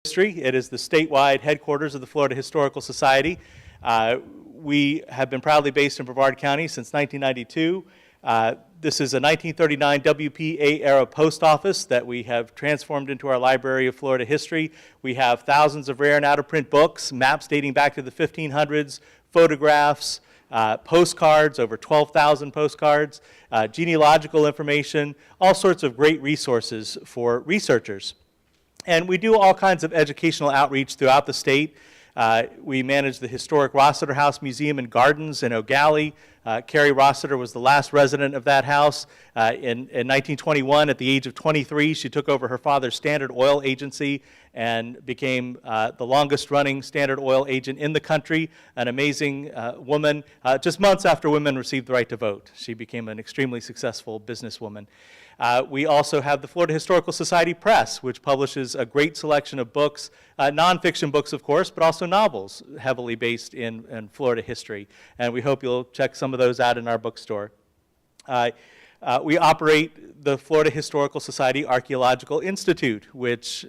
History. It is the statewide headquarters of the Florida Historical Society. We have been proudly based in Brevard County since 1992. This is a 1939 WPA-era post office that we have transformed into our Library of Florida History. We have thousands of rare and out-of-print books, maps dating back to the 1500s, photographs, postcards, over 12,000 postcards, genealogical information, all sorts of great resources for researchers. And we do all kinds of educational outreach throughout the state. We manage the historic Rossiter House Museum and Gardens in O'Galley. Carrie Rossiter was the last resident of that house. In 1921, at the age of 23, she took over her father's Standard Oil Agency and became the longest-running Standard Oil agent in the country, an amazing woman. Just months after women received the right to vote, she became an extremely successful businesswoman. We also have the Florida Historical Society Press, which publishes a great selection of books, nonfiction books, of course, but also novels heavily based in Florida history. And we hope you'll check some of those out in our bookstore. We operate the Florida Historical Society Archaeological Institute, which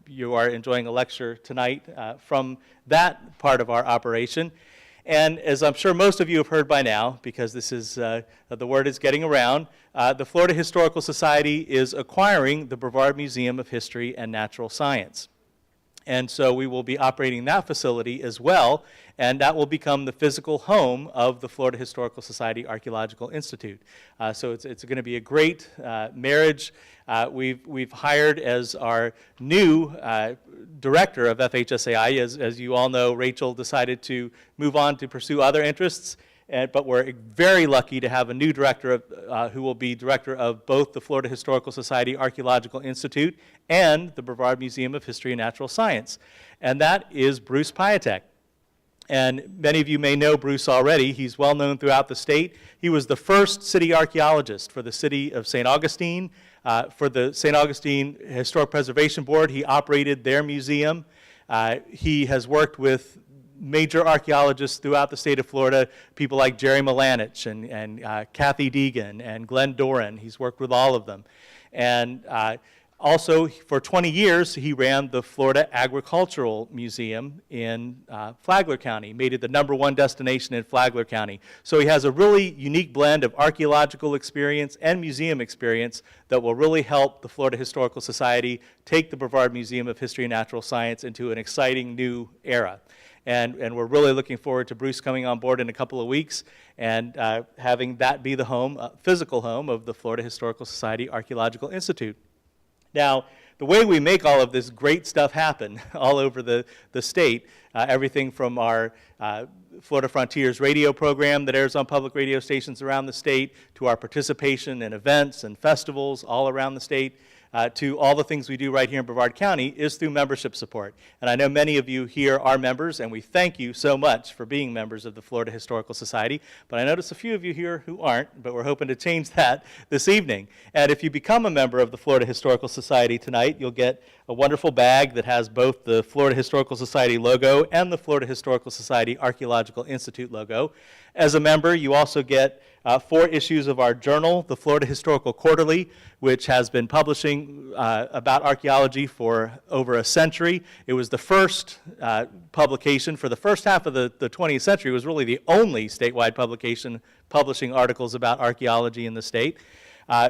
you are enjoying a lecture tonight from that part of our operation. And as I'm sure most of you have heard by now, because this is the word is getting around, the Florida Historical Society is acquiring the Brevard Museum of History and Natural Science. And so we will be operating that facility as well, and that will become the physical home of the Florida Historical Society Archaeological Institute. So it's going to be a great marriage. We've hired as our new director of FHSAI, as you all know, Rachel decided to move on to pursue other interests. But we're very lucky to have a new director who will be director of both the Florida Historical Society Archaeological Institute and the Brevard Museum of History and Natural Science. And that is Bruce Piatek. And many of you may know Bruce already. He's well known throughout the state. He was the first city archaeologist for the city of St. Augustine. For the St. Augustine Historic Preservation Board, he operated their museum. He has worked with major archaeologists throughout the state of Florida, people like Jerry Milanich and Kathy Deegan and Glenn Doran. He's worked with all of them. And also, for 20 years, he ran the Florida Agricultural Museum in Flagler County, made it the #1 destination in Flagler County. So he has a really unique blend of archaeological experience and museum experience that will really help the Florida Historical Society take the Brevard Museum of History and Natural Science into an exciting new era. And we're really looking forward to Bruce coming on board in a couple of weeks and having that be the home, physical home of the Florida Historical Society Archaeological Institute. Now, the way we make all of this great stuff happen all over the state, everything from our Florida Frontiers radio program that airs on public radio stations around the state, to our participation in events and festivals all around the state, to all the things we do right here in Brevard County, is through membership support. And I know many of you here are members, and we thank you so much for being members of the Florida Historical Society. But I notice a few of you here who aren't, but we're hoping to change that this evening. And if you become a member of the Florida Historical Society tonight, you'll get a wonderful bag that has both the Florida Historical Society logo and the Florida Historical Society Archaeological Institute logo. As a member, you also get 4 issues of our journal, the Florida Historical Quarterly, which has been publishing about archaeology for over a century. It was the first publication for the first half of the 20th century. It was really the only statewide publication publishing articles about archaeology in the state.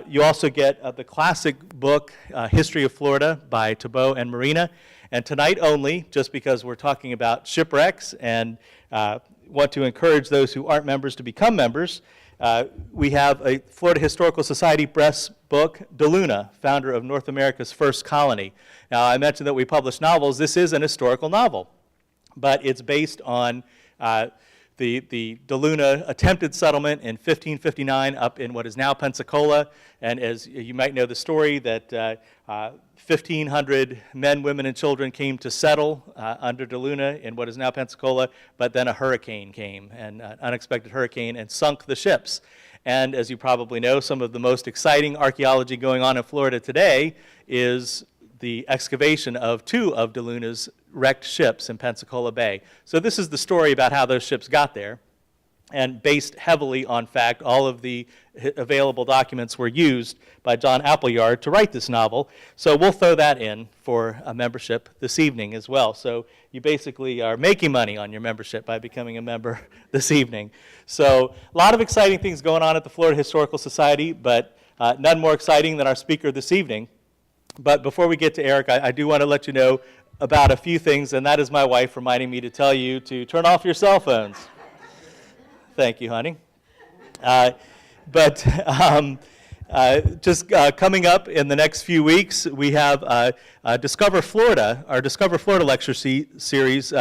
You also get the classic book, History of Florida by Tebow and Marina. And tonight only, just because we're talking about shipwrecks and want to encourage those who aren't members to become members, we have a Florida Historical Society Press book, DeLuna, founder of North America's first colony. Now, I mentioned that we publish novels. This is an historical novel, but it's based on the DeLuna attempted settlement in 1559 up in what is now Pensacola. And as you might know the story, that 1,500 men, women, and children came to settle under DeLuna in what is now Pensacola, but then a hurricane came, an unexpected hurricane, and sunk the ships. And as you probably know, some of the most exciting archaeology going on in Florida today is the excavation of 2 of DeLuna's wrecked ships in Pensacola Bay. So this is the story about how those ships got there. and based heavily on fact. All of the available documents were used by John Appleyard to write this novel. So we'll throw that in for a membership this evening as well. So you basically are making money on your membership by becoming a member this evening. So a lot of exciting things going on at the Florida Historical Society, but none more exciting than our speaker this evening. But before we get to Erik, I do want to let you know about a few things, and that is my wife reminding me to tell you to turn off your cell phones. Thank you, honey. Just coming up in the next few weeks, we have Discover Florida, our Discover Florida lecture series.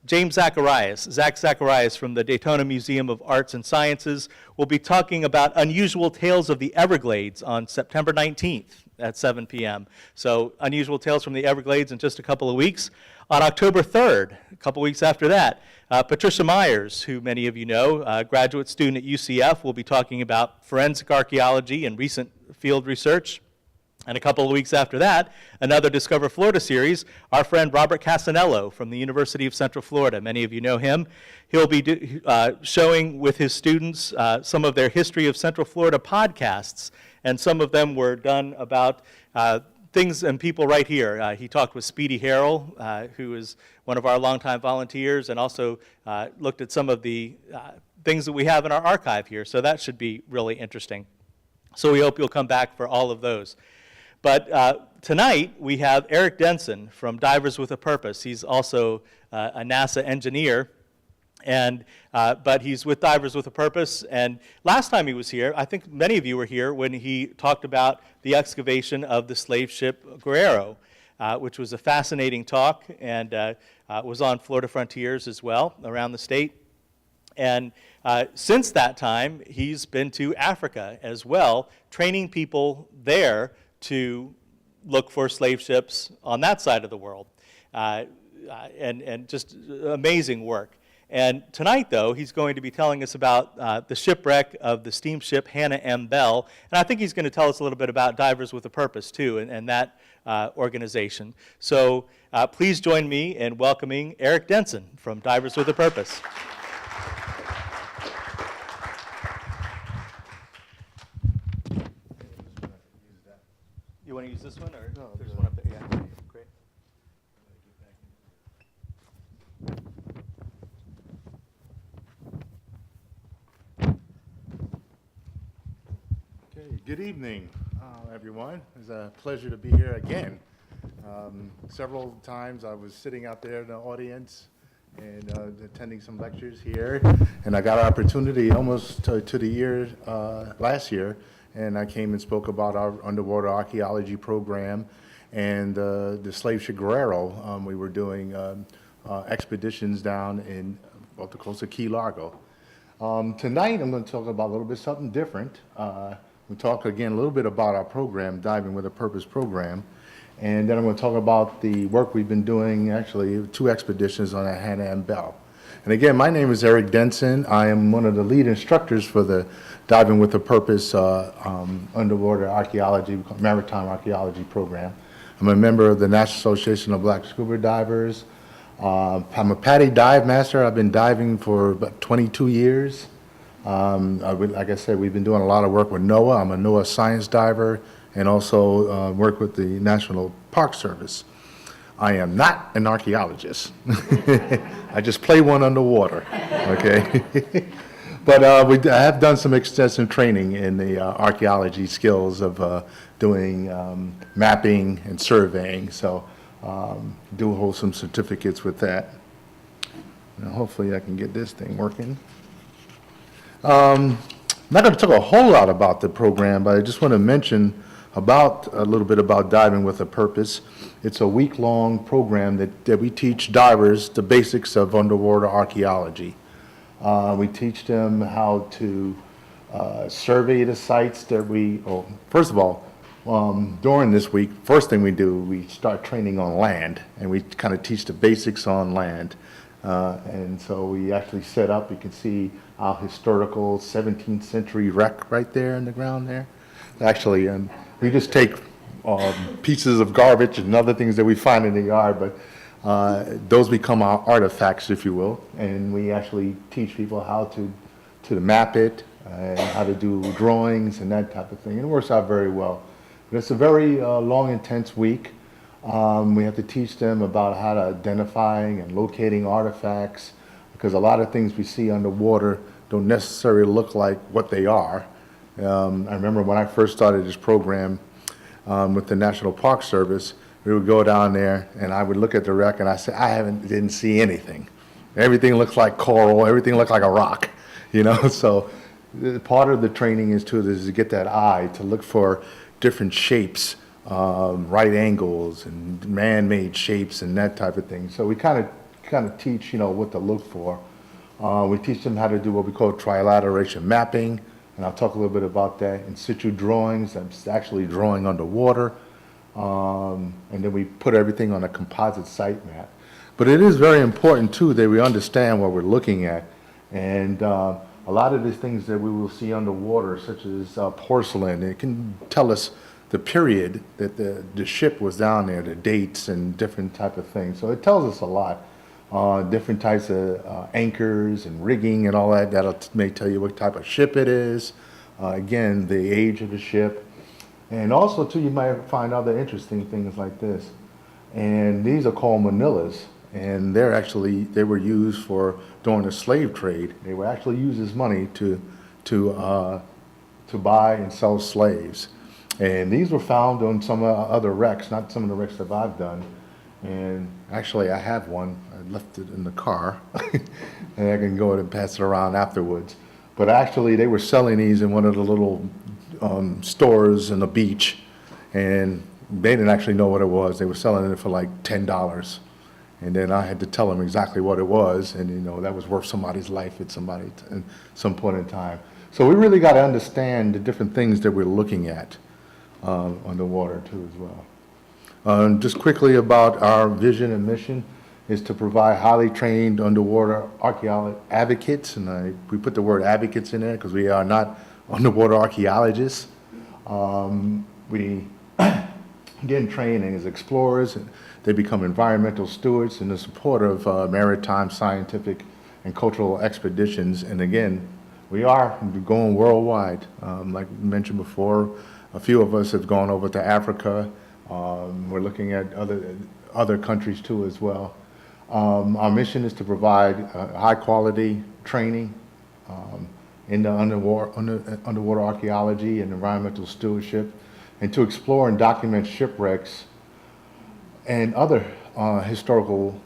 James Zach Zacharias from the Daytona Museum of Arts and Sciences will be talking about unusual tales of the Everglades on September 19th at 7 p.m. So unusual tales from the Everglades in just a couple of weeks. On October 3rd, a couple weeks after that, Patricia Myers, who many of you know, a graduate student at UCF, will be talking about forensic archaeology and recent field research. And a couple of weeks after that, another Discover Florida series, our friend Robert Casanello from the University of Central Florida. Many of you know him. He'll be showing with his students some of their History of Central Florida podcasts, and some of them were done about things and people right here. He talked with Speedy Harrell, who is one of our longtime volunteers, and also looked at some of the things that we have in our archive here. So that should be really interesting. So we hope you'll come back for all of those. But tonight we have Erik Denson from Divers with a Purpose. He's also a NASA engineer, and but he's with Divers with a Purpose. And last time he was here, I think many of you were here when he talked about the excavation of the slave ship Guerrero, which was a fascinating talk, and was on Florida Frontiers as well around the state. And since that time, he's been to Africa as well, training people there to look for slave ships on that side of the world, and just amazing work. And tonight, though, he's going to be telling us about the shipwreck of the steamship Hanna M Bell, and I think he's going to tell us a little bit about Divers with a Purpose, too, and that organization. So please join me in welcoming Erik Denson from Divers with a Purpose. You want to use this one, or no, there's one up there? Yeah, great. Okay, good evening, everyone. It's a pleasure to be here again. Several times I was sitting out there in the audience and attending some lectures here, and I got an opportunity almost to the year last year, and I came and spoke about our underwater archaeology program and the slave ship Guerrero. We were doing expeditions down in off the coast of Key Largo. Tonight I'm going to talk about a little bit something different. We'll talk again a little bit about our program, Diving with a Purpose program, and then I'm going to talk about the work we've been doing, actually 2 expeditions on the Hanna M Bell. And again, my name is Erik Denson. I am one of the lead instructors for the Diving with a Purpose underwater archaeology, maritime archaeology program. I'm a member of the National Association of Black Scuba Divers. I'm a PADI dive master. I've been diving for about 22 years. Like I said, we've been doing a lot of work with NOAA. I'm a NOAA science diver and also work with the National Park Service. I am not an archaeologist. I just play one underwater, okay? But I have done some extensive training in the archaeology skills of doing mapping and surveying, so do hold some certificates with that. Now hopefully I can get this thing working. I'm not going to talk a whole lot about the program, but I just want to mention a little bit about Diving with a Purpose. It's a week-long program that we teach divers the basics of underwater archaeology. We teach them how to survey the sites that first of all, during this week, first thing we do, we start training on land, and we kind of teach the basics on land. And so we actually set up, you can see our historical 17th century wreck right there in the ground there. Actually, we just take pieces of garbage and other things that we find in the yard, but those become our artifacts, if you will, and we actually teach people how to to map it, and how to do drawings and that type of thing. And it works out very well. But it's a very long, intense week. We have to teach them about how to identifying and locating artifacts, because a lot of things we see underwater don't necessarily look like what they are. I remember when I first started this program with the National Park Service, we would go down there and I would look at the wreck and I said, didn't see anything. Everything looks like coral, everything looks like a rock, you know? So part of the training is to get that eye to look for different shapes, right angles and man-made shapes and that type of thing. So we kind of teach, you know, what to look for. We teach them how to do what we call trilateration mapping, and I'll talk a little bit about that. In situ drawings, that's actually drawing underwater, and then we put everything on a composite site map. But it is very important too that we understand what we're looking at, and a lot of the things that we will see underwater, such as porcelain, it can tell us the period that the ship was down there, the dates and different type of things. So it tells us a lot. Different types of anchors and rigging and all that. That may tell you what type of ship it is. Again, the age of the ship. And also too, you might find other interesting things like this. And these are called manillas. And they were used during the slave trade. They were actually used as money to buy and sell slaves. And these were found on some other wrecks, not some of the wrecks that I've done. And actually, I have one. I left it in the car, and I can go and pass it around afterwards. But actually, they were selling these in one of the little stores on the beach, and they didn't actually know what it was. They were selling it for like $10. And then I had to tell them exactly what it was, and you know that was worth somebody's life at some point in time. So we really got to understand the different things that we're looking at underwater too as well. Just quickly about our vision and mission is to provide highly trained underwater archaeology advocates, and we put the word advocates in there because we are not underwater archaeologists. We get training as explorers, and they become environmental stewards in the support of maritime, scientific, and cultural expeditions. And again, we are going worldwide. Like mentioned before, a few of us have gone over to Africa. We're looking at other countries too as well. Our mission is to provide high quality training in the underwater archaeology and environmental stewardship, and to explore and document shipwrecks and other historical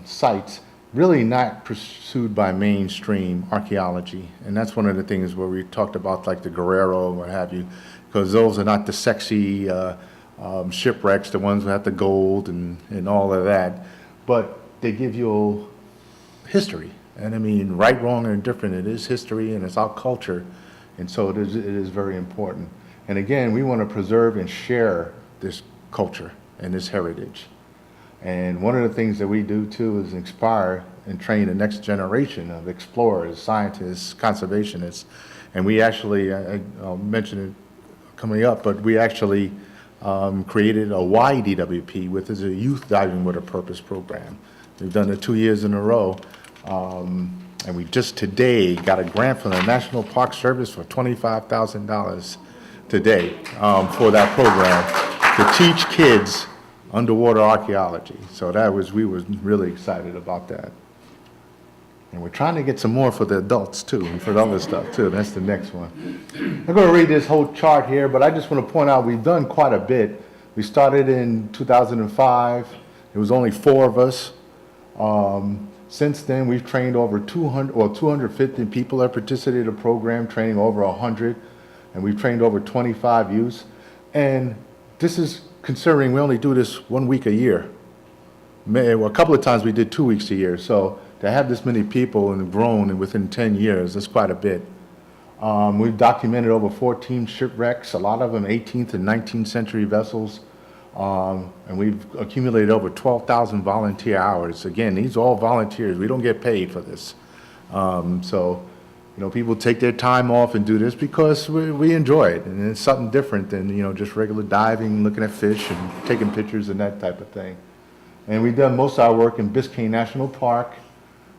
sites really not pursued by mainstream archaeology. And that's one of the things where we talked about like the Guerrero and what have you, because those are not the sexy shipwrecks, the ones that have the gold and all of that, but they give you history. And I mean, right, wrong, or indifferent, it is history and it's our culture, and so it is very important. And again, we want to preserve and share this culture and this heritage. And one of the things that we do too is inspire and train the next generation of explorers, scientists, conservationists. And we actually, I'll mention it coming up, but we actually created a YDWP, which is a Youth Diving with a Purpose program. We've done it 2 years in a row. And we just today got a grant from the National Park Service for $25,000 today for that program to teach kids underwater archaeology. So we were really excited about that. And we're trying to get some more for the adults too, and for the other stuff too. That's the next one. I'm going to read this whole chart here, but I just want to point out we've done quite a bit. We started in 2005. There was only 4 of us. Since then, we've trained over 250 people that participated in the program, training over 100, and we've trained over 25 youths. And this is considering we only do this 1 week a year. Well, a couple of times we did 2 weeks a year. So to have this many people and grown and within 10 years, that's quite a bit. We've documented over 14 shipwrecks, a lot of them 18th and 19th century vessels. And we've accumulated over 12,000 volunteer hours. Again, these are all volunteers. We don't get paid for this. So, you know, people take their time off and do this because we enjoy it. And it's something different than, you know, just regular diving, looking at fish and taking pictures and that type of thing. And we've done most of our work in Biscayne National Park,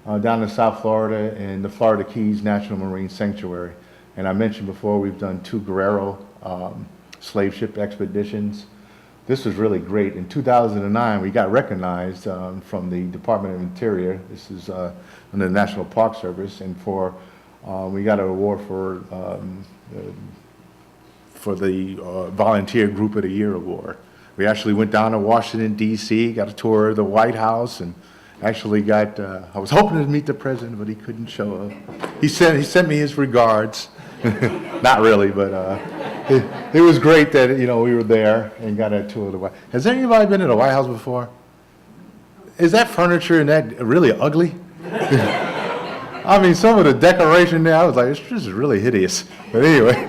down in South Florida in the Florida Keys National Marine Sanctuary. And I mentioned before, we've done 2 Guerrero slave ship expeditions. This was really great. In 2009, we got recognized from the Department of Interior. This is under the National Park Service, and we got an award for the Volunteer Group of the Year award. We actually went down to Washington, D.C., got a tour of the White House, and actually got, I was hoping to meet the president, but he couldn't show up. He sent me his regards. Not really, but it was great that, we were there and got a tour of the White House. Has anybody been to the White House before? Is that furniture and that really ugly? I mean, some of the decoration there, I was like, this is really hideous. But anyway.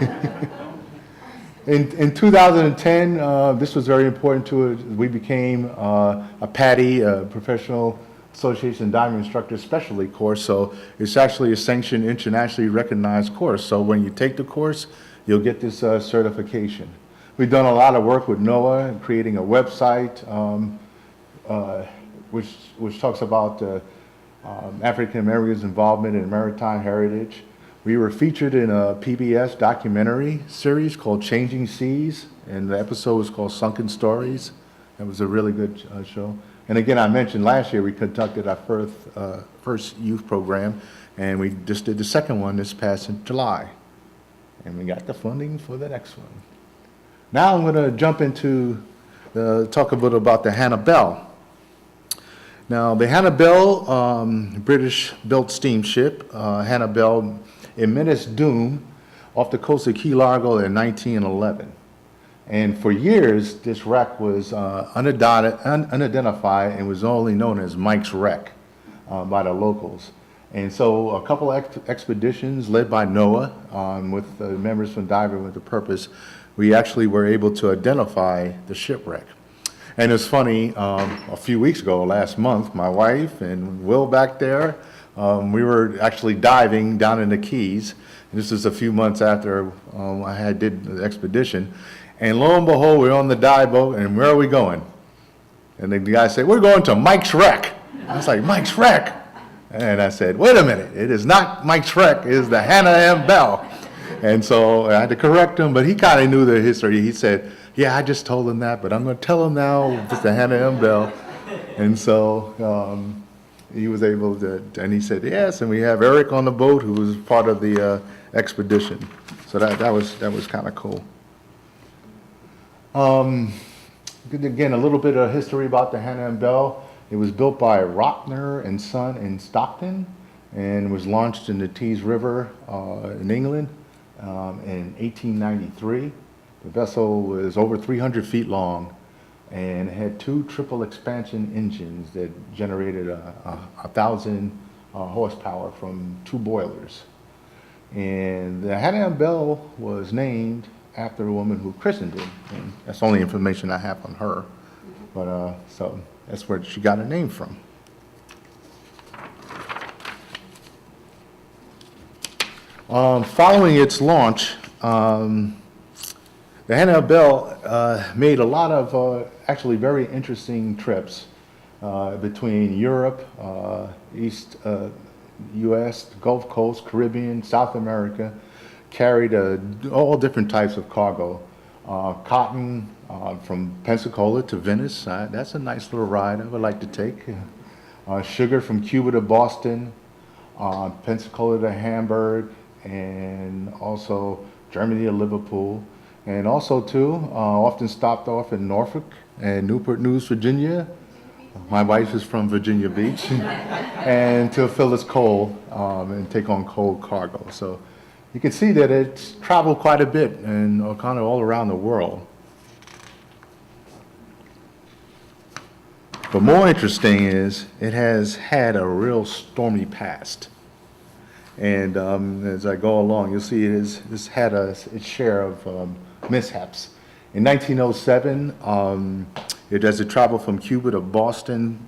In 2010, this was very important to us. We became a PADI, a Professional Association Diving Instructor Specialty course, so it's actually a sanctioned, internationally recognized course. So when you take the course, you'll get this certification. We've done a lot of work with NOAA in creating a website, which talks about African Americans' involvement in maritime heritage. We were featured in a PBS documentary series called Changing Seas, and the episode was called Sunken Stories. It was a really good show. And again, I mentioned last year we conducted our first youth program, and we just did the second one this past in July. And we got the funding for the next one. Now I'm going to jump into talk a little about the Hanna Bell. Now, the Hanna Bell, British-built steamship, Hanna Bell, emitted its doom off the coast of Key Largo in 1911. And for years, this wreck was unidentified and was only known as Mike's Wreck by the locals. And so a couple expeditions led by NOAA with members from Diving with a Purpose, we actually were able to identify the shipwreck. And it's funny, a few weeks ago, last month, my wife and Will back there, we were actually diving down in the Keys. This is a few months after I did the expedition. And lo and behold, we're on the dive boat, and where are we going? And the guy said, we're going to Mike's Wreck. I was like, Mike's Wreck? And I said, wait a minute, it is not Mike's Wreck, it is the Hanna M Bell. And so I had to correct him, but he kind of knew the history. He said, yeah, I just told him that, but I'm going to tell him now it's the Hanna M Bell. And so he was able to, and he said, yes, and we have Erik on the boat who was part of the expedition. So that was kind of cool. Again, a little bit of history about the Hanna M Bell. It was built by Rottner and Son in Stockton and was launched in the Tees River in England in 1893. The vessel was over 300 feet long and had 2 triple expansion engines that generated 1,000 horsepower from 2 boilers. And the Hanna M Bell was named after a woman who christened it. And that's the only information I have on her. But so that's where she got her name from. Following its launch, the Hanna M Bell made a lot of actually very interesting trips between Europe, East U.S., Gulf Coast, Caribbean, South America, carried all different types of cargo. Cotton from Pensacola to Venice, that's a nice little ride I would like to take. Sugar from Cuba to Boston, Pensacola to Hamburg, and also Germany to Liverpool. And also too, often stopped off in Norfolk and Newport News, Virginia. My wife is from Virginia Beach. And to fill its coal and take on coal cargo. So you can see that it's traveled quite a bit and kind of all around the world. But more interesting is it has had a real stormy past. And as I go along, you'll see it's had its share of mishaps. In 1907, as it traveled from Cuba to Boston,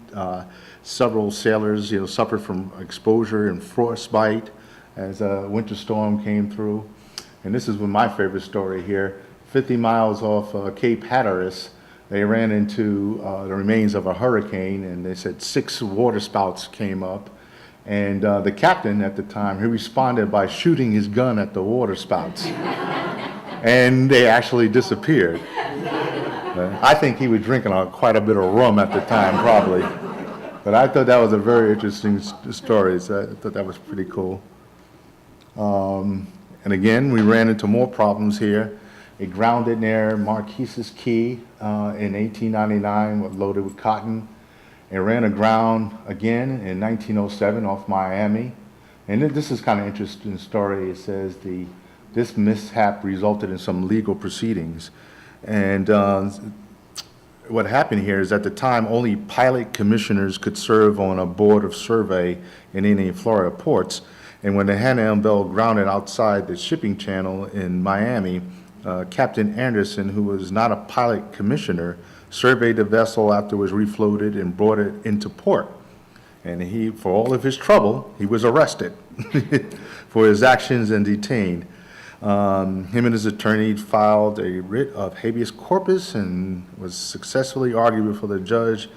several sailors, suffered from exposure and frostbite as a winter storm came through. And this is my favorite story here. 50 miles off Cape Hatteras, they ran into the remains of a hurricane, and they said 6 water spouts came up, And the captain at the time, he responded by shooting his gun at the water spouts. And they actually disappeared. I think he was drinking quite a bit of rum at the time, probably. But I thought that was a very interesting story, so I thought that was pretty cool. And again, we ran into more problems here. It grounded near Marquise's Key in 1899, loaded with cotton. It ran aground again in 1907 off Miami. And this is kind of interesting story. It says this mishap resulted in some legal proceedings. And what happened here is at the time, only pilot commissioners could serve on a board of survey in any Florida ports. And when the Hanna M Bell grounded outside the shipping channel in Miami, Captain Anderson, who was not a pilot commissioner, surveyed the vessel after it was refloated and brought it into port. And for all of his trouble, he was arrested for his actions and detained. Him and his attorney filed a writ of habeas corpus and was successfully argued before the judge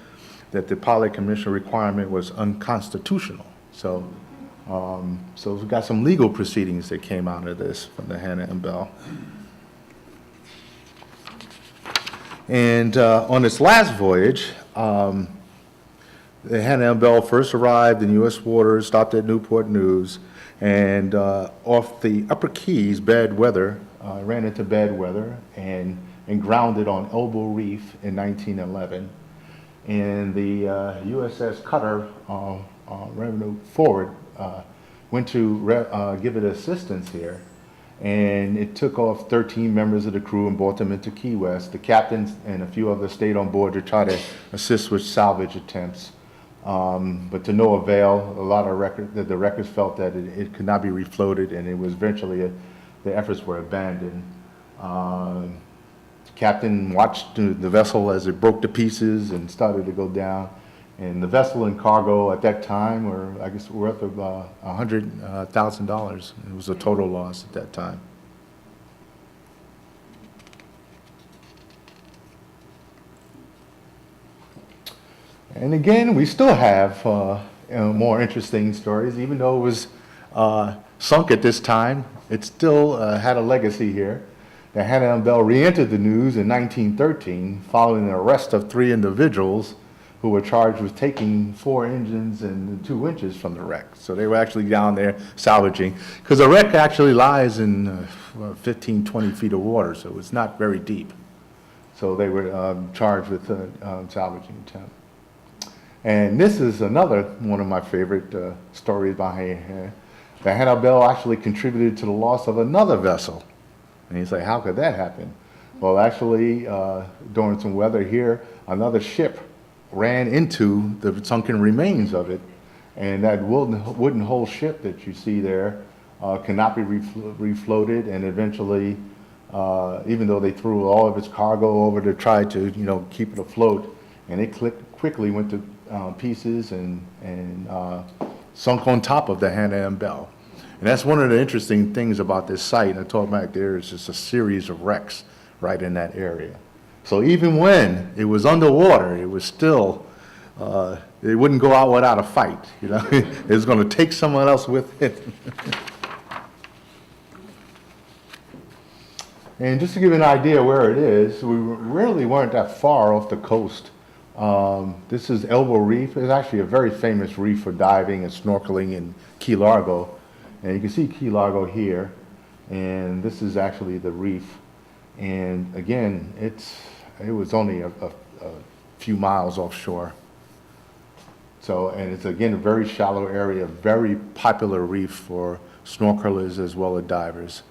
that the pilot commissioner requirement was unconstitutional. So we've got some legal proceedings that came out of this from the Hanna M Bell. And on its last voyage, the Hanna M Bell first arrived in U.S. waters, stopped at Newport News, and off the upper Keys, bad weather, ran into bad weather and grounded on Elbow Reef in 1911. And the USS Cutter, Revenue Forward, went to give it assistance here. And it took off 13 members of the crew and brought them into Key West. The captains and a few others stayed on board to try to assist with salvage attempts. But to no avail. A lot of the records felt that it could not be refloated, and it was eventually the efforts were abandoned. The captain watched the vessel as it broke to pieces and started to go down. And the vessel and cargo at that time were, I guess, worth of $100,000. It was a total loss at that time. And again, we still have more interesting stories. Even though it was sunk at this time, it still had a legacy here. The Hanna M Bell re-entered the news in 1913 following the arrest of 3 individuals who were charged with taking 4 engines and 2 winches from the wreck. So they were actually down there salvaging, because the wreck actually lies in 15, 20 feet of water, so it's not very deep. So they were charged with salvaging attempt. And this is another one of my favorite stories behind here. The Hanna Bell actually contributed to the loss of another vessel. And you say, how could that happen? Well, actually, during some weather here, another ship ran into the sunken remains of it, and that wooden hull ship that you see there cannot be refloated, and eventually, even though they threw all of its cargo over to try to keep it afloat, and it quickly went to pieces and sunk on top of the Hanna M Bell. And that's one of the interesting things about this site. And I told back there is just a series of wrecks right in that area. So even when it was underwater, it was still, it wouldn't go out without a fight. It was going to take someone else with it. And just to give you an idea where it is, we really weren't that far off the coast. This is Elbow Reef. It's actually a very famous reef for diving and snorkeling in Key Largo. And you can see Key Largo here. And this is actually the reef. And again, it was only a few miles offshore. So, and it's again a very shallow area, very popular reef for snorkelers as well as divers.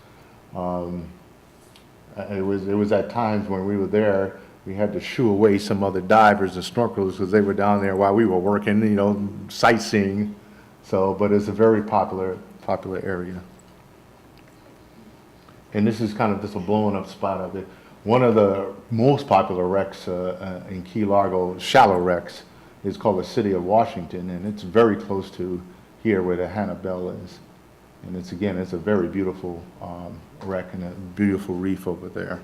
It was at times when we were there, we had to shoo away some other divers and snorkelers because they were down there while we were working, sightseeing. So, but it's a very popular area. And this is kind of just a blown up spot of it. One of the most popular wrecks in Key Largo, shallow wrecks, is called the City of Washington, and it's very close to here where the Hanna Bell is. And it's a very beautiful wreck and a beautiful reef over there.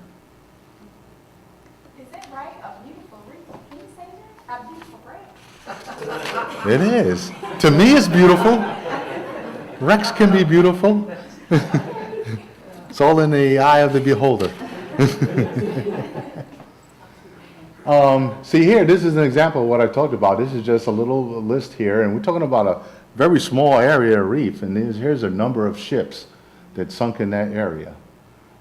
Is that right? A beautiful reef? Can you say that? A beautiful wreck? It is. To me, it's beautiful. Wrecks can be beautiful. It's all in the eye of the beholder. See here, this is an example of what I talked about. This is just a little list here, and we're talking about a very small area of reef, and here's a number of ships that sunk in that area.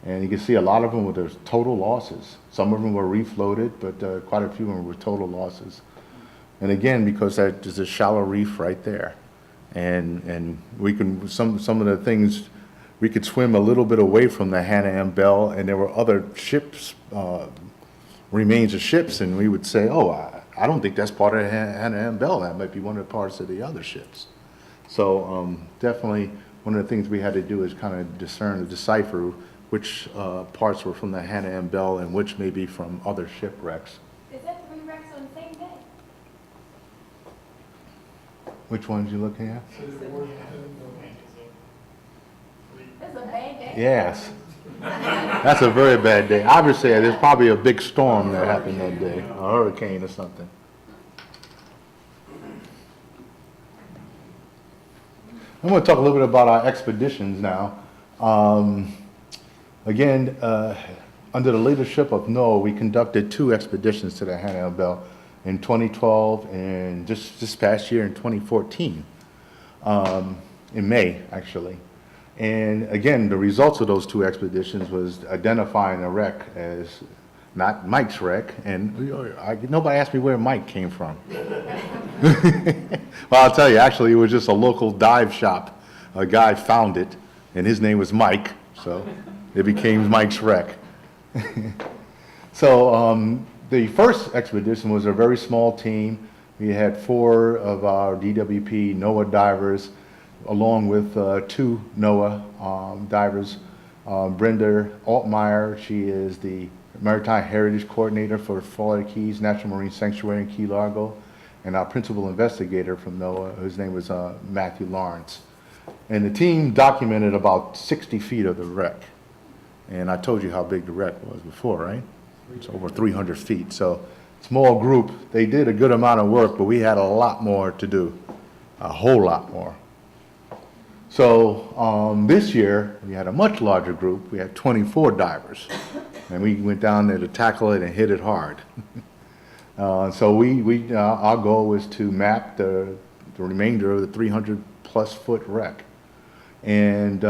And you can see a lot of them with their total losses. Some of them were reef loaded, but quite a few of them were total losses. And again, because there's a shallow reef right there. And we can, some of the things, we could swim a little bit away from the Hanna M Bell, and there were other ships, remains of ships, and we would say, oh, I don't think that's part of Hanna M Bell. That might be one of the parts of the other ships. So definitely one of the things we had to do is kind of discern and decipher which parts were from the Hanna M Bell and which may be from other shipwrecks. Is that 3 wrecks on the same day? Which ones you looking at? It's a bad day. Yes. That's a very bad day. Obviously, there's probably a big storm that happened that day, a hurricane or something. I'm going to talk a little bit about our expeditions now. Again, under the leadership of NOAA, we conducted 2 expeditions to the Hannon Bell in 2012 and just this past year in 2014, in May, actually. And again, the results of those 2 expeditions was identifying a wreck as not Mike's wreck, and nobody asked me where Mike came from. Well, I'll tell you, actually, it was just a local dive shop. A guy found it, and his name was Mike, so it became Mike's wreck. So the first expedition was a very small team. We had 4 of our DWP NOAA divers, along with 2 NOAA divers. Brenda Altmeyer, she is the Maritime Heritage Coordinator for Florida Keys National Marine Sanctuary in Key Largo, and our principal investigator from NOAA, whose name was Matthew Lawrence. And the team documented about 60 feet of the wreck. And I told you how big the wreck was before, right? It's over 300 feet. So small group, they did a good amount of work, but we had a lot more to do, a whole lot more. So this year, we had a much larger group. We had 24 divers. And we went down there to tackle it and hit it hard. So our goal was to map the remainder of the 300-plus foot wreck. And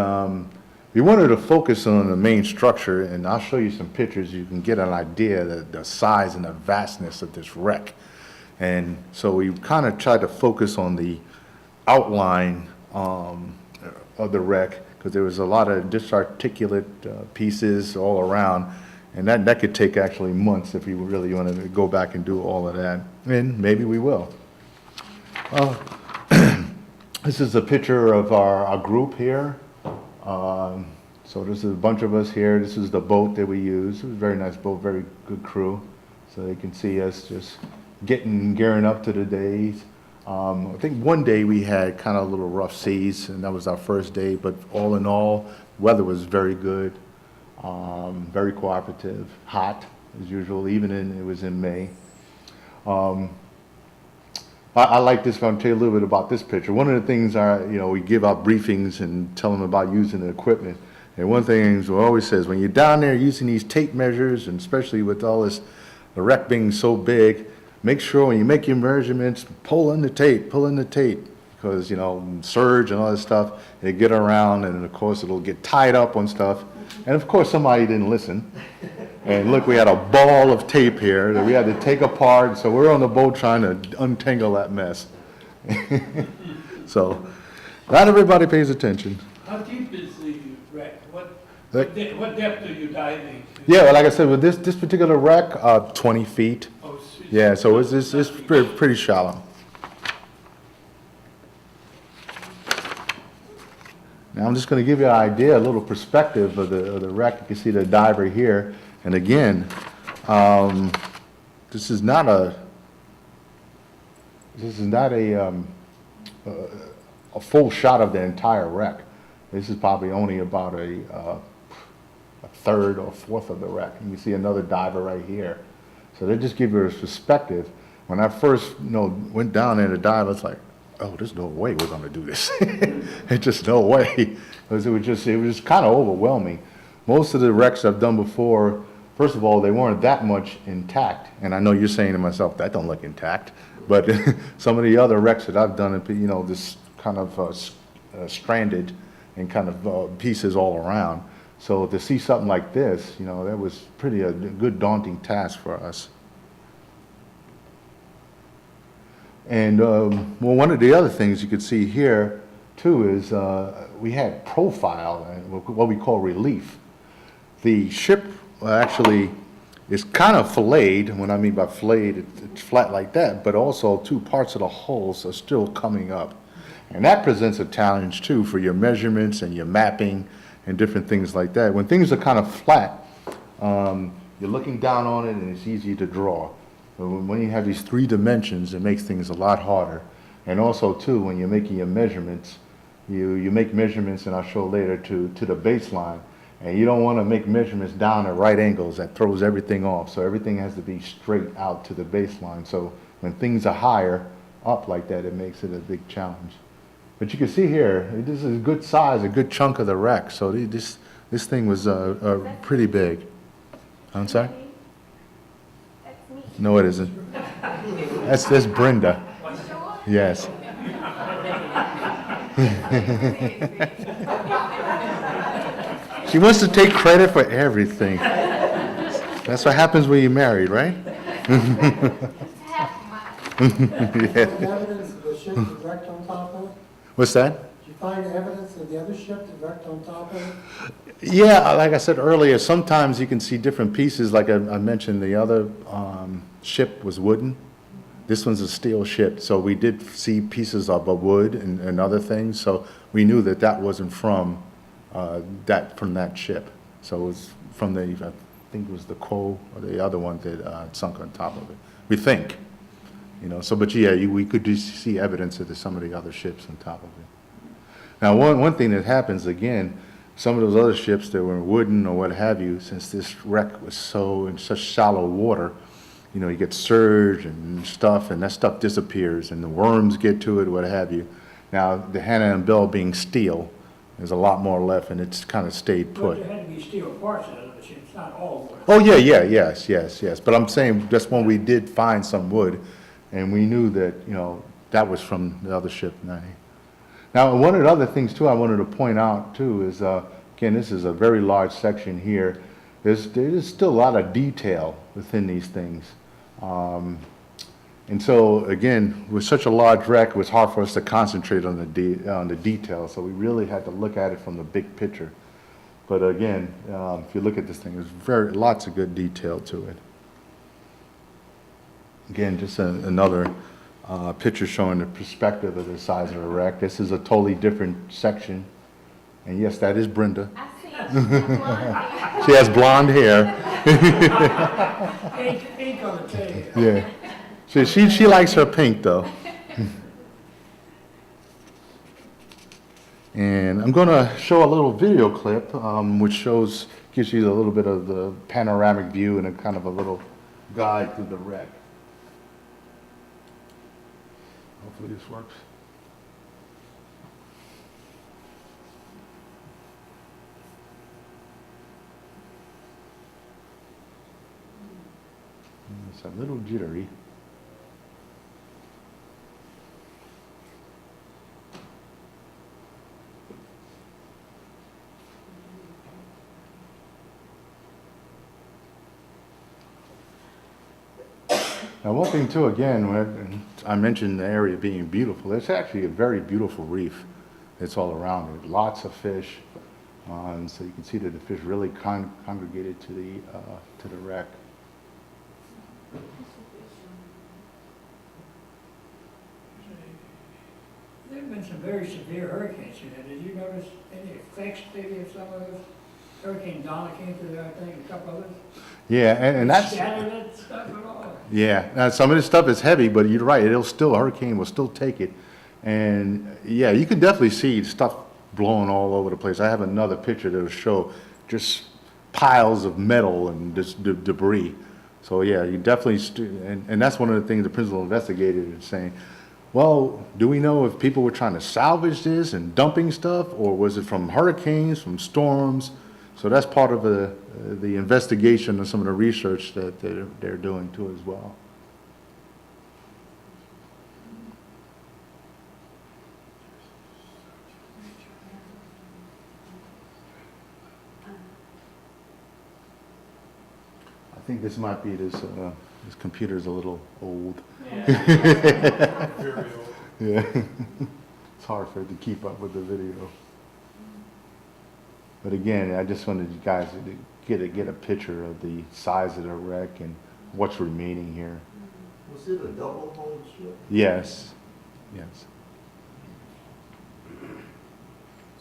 we wanted to focus on the main structure, and I'll show you some pictures. You can get an idea of the size and the vastness of this wreck. And so we kind of tried to focus on the outline of the wreck, because there was a lot of disarticulate pieces all around, and that could take actually months if we really wanted to go back and do all of that, and maybe we will. This is a picture of our group here. So this is a bunch of us here. This is the boat that we use. It was a very nice boat, very good crew. So you can see us just gearing up to the days. I think one day we had kind of a little rough seas, and that was our first day, but all in all, weather was very good, very cooperative, hot as usual, it was in May. I like this. I'm going to tell you a little bit about this picture. One of the things we give out briefings and tell them about using the equipment. And one thing we always says, when you're down there using these tape measures, and especially with all this, the wreck being so big, make sure when you make your measurements, pull in the tape, because, surge and all this stuff, they get around, and of course it'll get tied up on stuff. And of course somebody didn't listen. And look, we had a ball of tape here that we had to take apart, so we're on the boat trying to untangle that mess. So, not everybody pays attention. How deep is the wreck? What depth are you diving? Yeah, well, like I said, with this particular wreck, 20 feet. Oh, Yeah, so it's pretty shallow. Now I'm just going to give you an idea, a little perspective of the wreck. You can see the diver here, and again, this is not a full shot of the entire wreck. This is probably only about a third or fourth of the wreck. And you see another diver right here. So they just give you a perspective. when I first, went down there to dive, I was like, oh, there's no way we're gonna do this. It's just no way, because it was just kind of overwhelming. Most of the wrecks I've done before, first of all, they weren't that much intact, and I know you're saying to myself, that don't look intact, but some of the other wrecks that I've done, this kind of stranded and kind of pieces all around. So to see something like this, that was pretty a good daunting task for us. And well, one of the other things you could see here too is we had profile and what we call relief. The ship actually is kind of filleted. When I mean by filleted, it's flat like that, but also two parts of the hulls are still coming up. And that presents a challenge too for your measurements and your mapping and different things like that. When things are kind of flat, you're looking down on it and it's easy to draw. But when you have these 3 dimensions, it makes things a lot harder. And also too, when you're making your measurements, you make measurements, and I'll show later, to the baseline. And you don't want to make measurements down at right angles. That throws everything off. So everything has to be straight out to the baseline. So when things are higher up like that, it makes it a big challenge. But you can see here, this is a good size, a good chunk of the wreck. So this thing was pretty big. I'm sorry? That's me. No, it isn't. That's Brenda. Sure? Yes. She wants to take credit for everything. That's what happens when you're married, right? It's half mine. Yeah. Find evidence of the ship that wrecked on top of it? What's that? Did you find evidence of the other ship that wrecked on top of it? Yeah, like I said earlier, sometimes you can see different pieces. Like I mentioned, the other ship was wooden. This one's a steel ship, so we did see pieces of a wood and other things. So we knew that that wasn't from that ship. So it was from I think it was the Quo or the other one that sunk on top of it. We think, So, but yeah, we could just see evidence of some of the other ships on top of it. Now, one thing that happens again. Some of those other ships that were wooden or what have you, since this wreck was in such shallow water, you get surge and stuff, and that stuff disappears, and the worms get to it, what have you. Now, the Hanna M Bell being steel, there's a lot more left, and it's kind of stayed But put. there had to be steel parts of it, it's not all wood. Oh, yeah, yes. But I'm saying just when we did find some wood, and we knew that, that was from the other ship. Now, one of the other things, too, I wanted to point out, too, is, again, this is a very large section here. There's still a lot of detail within these things. And so, again, with such a large wreck, it was hard for us to concentrate on the detail. So we really had to look at it from the big picture. But again, if you look at this thing, there's lots of good detail to it. Again, just another picture showing the perspective of the size of the wreck. This is a totally different section. And yes, that is Brenda. I see it. She has blonde hair. Ink on the tail. Yeah. She likes her pink, though. And I'm going to show a little video clip, which gives you a little bit of the panoramic view and a kind of a little guide through the wreck. Hopefully this works. It's a little jittery. Now, one thing too, again, when I mentioned the area being beautiful, it's actually a very beautiful reef. It's all around it. Lots of fish, and so you can see that the fish really congregated to the wreck. There have been some very severe hurricanes here. Did you notice any effects maybe of some of those? Hurricane Donna came through there, I think, a couple others. Yeah, and that's... Scattered that stuff at all. Yeah, now some of this stuff is heavy, but you're right, hurricane will still take it. And yeah, you can definitely see stuff blowing all over the place. I have another picture that will show just piles of metal and just debris. So yeah, you definitely, and that's one of the things the principal investigator is saying. Well, do we know if people were trying to salvage this and dumping stuff, or was it from hurricanes, from storms? So that's part of the investigation and some of the research that they're doing too as well. I think this might be this computer's a little old. Yeah. It's hard for it to keep up with the video. But again, I just wanted you guys to get a picture of the size of the wreck and what's remaining here. Was it a double hull ship? Yes, yes.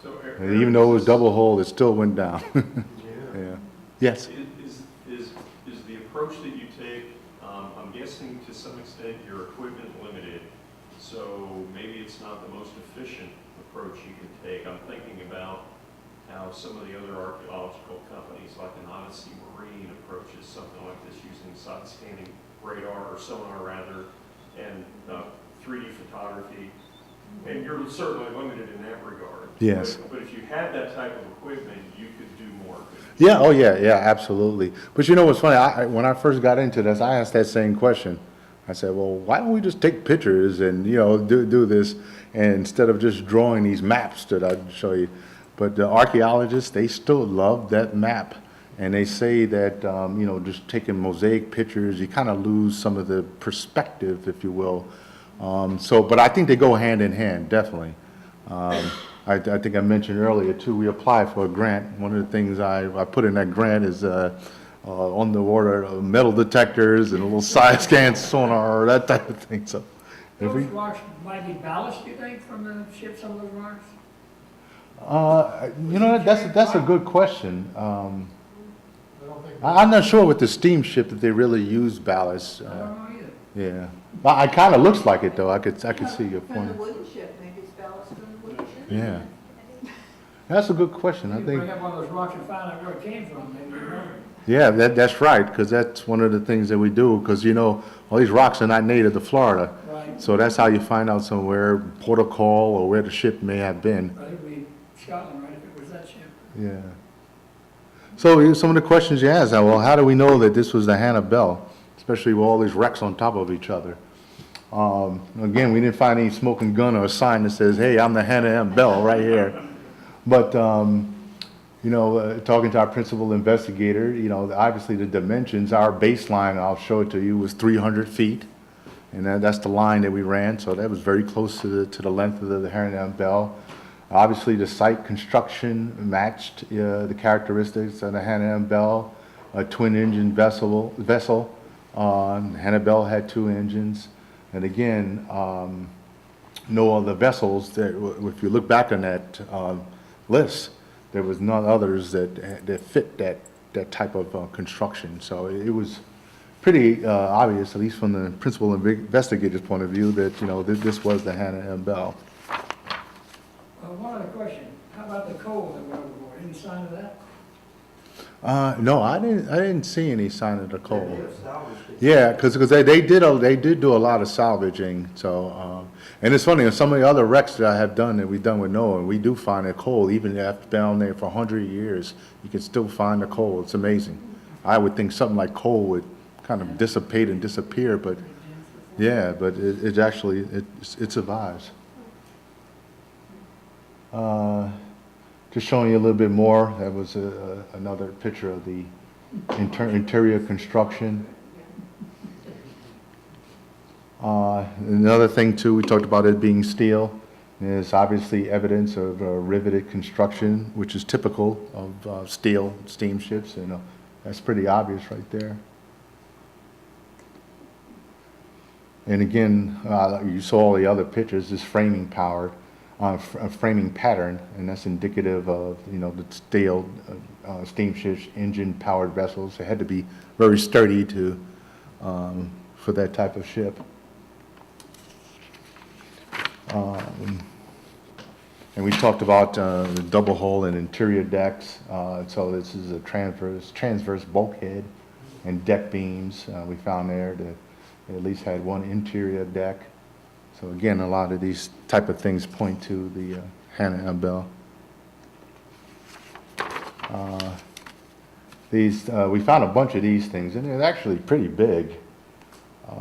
So, And even though it was double hull, it still went down. Yeah. Yeah. Yes. Is the approach that you take, I'm guessing to some extent your equipment limited, so maybe it's not the most efficient approach you can take. I'm thinking about how some of the other archaeological companies, like an Odyssey Marine, approaches something like this using side scanning radar or sonar rather, and 3D photography. And you're certainly limited in that regard. Yes. But if you had that type of equipment, you could do more. Yeah, oh yeah, yeah, absolutely. But you know what's funny? When I first got into this, I asked that same question. I said, well, why don't we just take pictures and, you know, do this, and instead of just drawing these maps that I'd show you. But the archaeologists, they still love that map. And they say that, you know, just taking mosaic pictures, you kind of lose some of the perspective, if you will. But I think they go hand in hand, definitely. I think I mentioned earlier too, we applied for a grant. One of the things I put in that grant is on the water metal detectors and a little side scan sonar, that type of thing. So, if Those we, rocks might be ballast, you think, from the ship, some of those rocks? you know, that's a good question. I don't think. I'm not sure with the steamship that they really use ballast. I don't know either. Yeah, but it kind of looks like it though. I could see your From the point. wooden ship, maybe it's ballast from the wooden ship. Yeah, that's a good question. I You think. bring up one of those rocks and find out where it came from, maybe you know. Yeah, that's right, because that's one of the things that we do, because, you know, all these rocks are not native to Florida. Right. So that's how you find out somewhere, port of call, or where the ship may have been. I think we, Scotland, right, if it was that ship. Yeah. So some of the questions you asked, well, how do we know that this was the Hanna Bell, especially with all these wrecks on top of each other? Again, we didn't find any smoking gun or a sign that says, hey, I'm the Hanna M Bell right here. But, you know, talking to our principal investigator, you know, obviously the dimensions, our baseline, I'll show it to you, was 300 feet. And that's the line that we ran, so that was very close to the length of the Hannon M Bell. Obviously, the site construction matched the characteristics of the Hannon M Bell, a twin-engine vessel. Hannon Bell had 2 engines. And again, no other vessels, that, if you look back on that list, there was none others that fit that type of construction. So it was pretty obvious, at least from the principal investigator's point of view, that, you know, this was the Hanna M Bell. One other question, how about the coal that went overboard, any sign of that? No, I didn't see any sign of the coal. They have salvaged it. Yeah, because they did do a lot of salvaging. So, and it's funny, in some of the other wrecks that I have done, that we've done with NOAA, we do find a coal, even after down there for 100 years, you can still find the coal. It's amazing. I would think something like coal would kind of dissipate and disappear, but yeah, but it actually it survives. Just showing you a little bit more. That was another picture of the interior construction. Another thing too, we talked about it being steel. There's obviously evidence of riveted construction, which is typical of steel steamships, and that's pretty obvious right there. And again, you saw all the other pictures, this framing power, framing pattern, and that's indicative of, you know, the steel steamships, engine-powered vessels. They had to be very sturdy to for that type of ship. And we talked about the double hull and interior decks. So this is a transverse bulkhead and deck beams we found there that at least had one interior deck. So again, a lot of these type of things point to the Hanna M Bell. We found a bunch of these things, and they're actually pretty big.